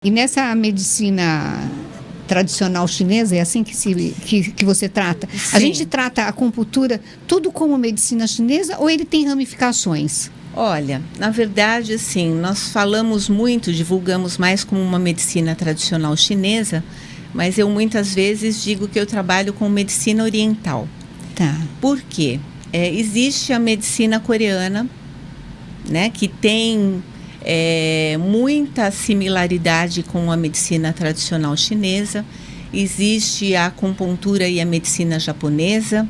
E nessa medicina tradicional chinesa, é assim que você trata? Sim. A gente trata a acupuntura tudo como medicina chinesa ou ele tem ramificações? Olha, na verdade, assim, nós falamos muito, divulgamos mais como uma medicina tradicional chinesa, mas eu muitas vezes digo que eu trabalho com medicina oriental. Tá. Por quê? Existe a medicina coreana, né, que tem muita similaridade com a medicina tradicional chinesa. Existe a acupuntura e a medicina japonesa,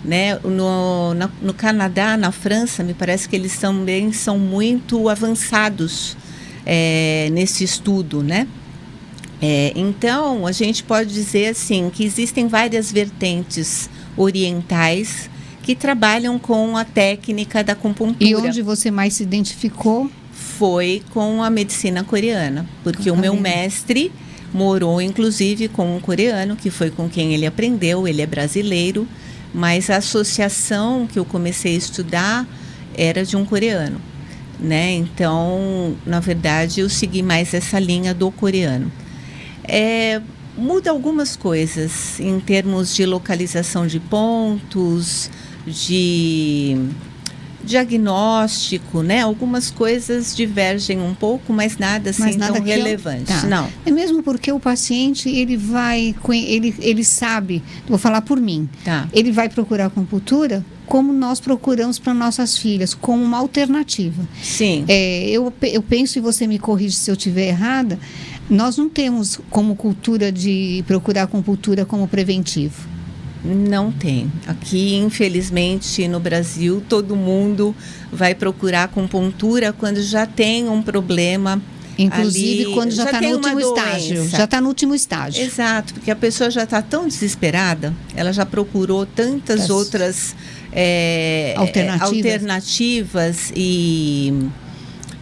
né? No Canadá, na França, me parece que eles também são muito avançados nesse estudo, né? Então, a gente pode dizer assim que existem várias vertentes orientais que trabalham com a técnica da acupuntura. E onde você mais se identificou? Foi com a medicina coreana, porque o meu mestre morou inclusive com um coreano, que foi com quem ele aprendeu, ele é brasileiro, mas a associação que eu comecei a estudar era de um coreano, né? Então, na verdade, eu segui mais essa linha do coreano. Muda algumas coisas em termos de localização de pontos, de diagnóstico, né? Algumas coisas divergem um pouco, mas nada assim tão relevante. Tá. Não. É mesmo porque o paciente, ele sabe, vou falar por mim, Tá. ele vai procurar acupuntura como nós procuramos para nossas filhas, como uma alternativa. Sim. Eu penso, e você me corrige se eu estiver errada, nós não temos como cultura de procurar acupuntura como preventivo. Não tem. Aqui, infelizmente, no Brasil, todo mundo vai procurar acupuntura quando já tem um problema. Inclusive ali, quando já está no último estágio. Já está no último estágio. Exato, porque a pessoa já está tão desesperada, ela já procurou tantas outras alternativas e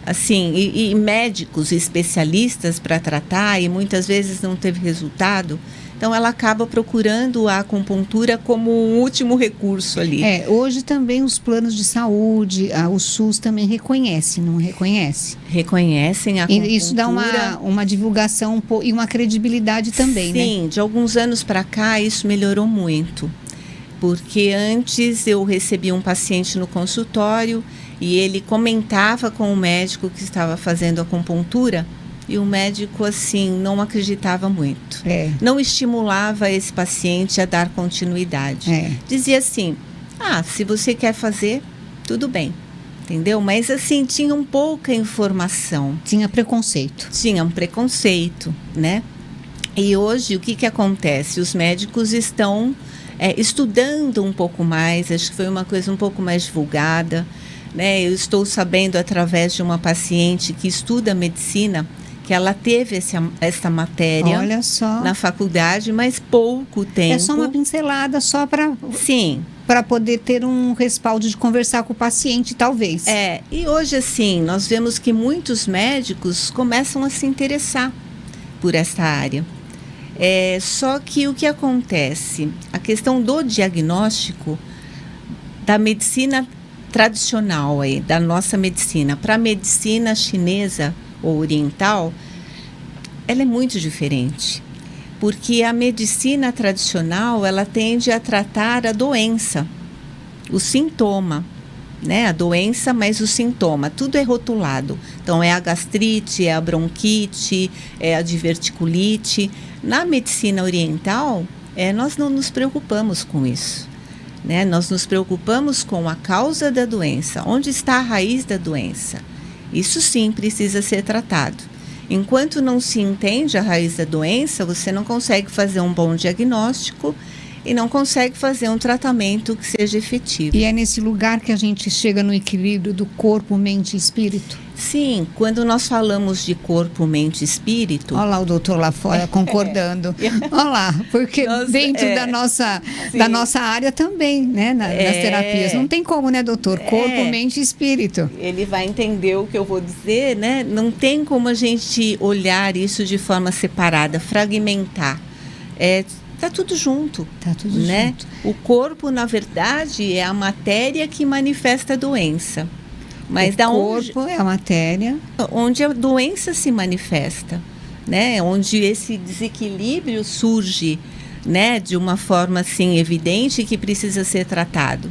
assim, e médicos especialistas para tratar, e muitas vezes não teve resultado. Então, ela acaba procurando a acupuntura como um último recurso ali. Hoje também os planos de saúde, o SUS também reconhece, não reconhece? Reconhecem a acupuntura. E isso dá uma divulgação e uma credibilidade também, né? Sim, de alguns anos para cá isso melhorou muito. Porque antes eu recebia um paciente no consultório e ele comentava com o médico que estava fazendo acupuntura. E o médico, assim, não acreditava muito. Não estimulava esse paciente a dar continuidade. Dizia assim, se você quer fazer, tudo bem. Entendeu? Mas, assim, tinham pouca informação. Tinha preconceito. Tinha um preconceito, né? E hoje, o que acontece? Os médicos estão estudando um pouco mais. Acho que foi uma coisa um pouco mais divulgada, né? Eu estou sabendo, através de uma paciente que estuda medicina, que ela teve essa matéria. Olha só. Na faculdade, mas pouco tempo. É só uma pincelada, só para... Sim. Para poder ter um respaldo de conversar com o paciente, talvez. E hoje, assim, nós vemos que muitos médicos começam a se interessar por essa área. Só que o que acontece? A questão do diagnóstico da medicina tradicional, da nossa medicina, para a medicina chinesa ou oriental, ela é muito diferente, porque a medicina tradicional, ela tende a tratar a doença, o sintoma, né? A doença, mas o sintoma, tudo é rotulado. Então, é a gastrite, é a bronquite, é a diverticulite. Na medicina oriental, nós não nos preocupamos com isso, né? Nós nos preocupamos com a causa da doença, onde está a raiz da doença. Isso sim precisa ser tratado. Enquanto não se entende a raiz da doença, você não consegue fazer um bom diagnóstico e não consegue fazer um tratamento que seja efetivo. E é nesse lugar que a gente chega no equilíbrio do corpo, mente e espírito? Sim, quando nós falamos de corpo, mente e espírito... Olha lá o doutor lá fora concordando. Olha lá, porque dentro da nossa área também, né, nas terapias. Não tem como, né, doutor? Corpo, mente e espírito. Ele vai entender o que eu vou dizer, né? Não tem como a gente olhar isso de forma separada, fragmentar. Tá tudo junto. Tá tudo né? junto. O corpo, na verdade, é a matéria que manifesta a doença. Mas o corpo é a matéria. Onde a doença se manifesta. né? Onde esse desequilíbrio surge, né? De uma forma assim evidente que precisa ser tratado.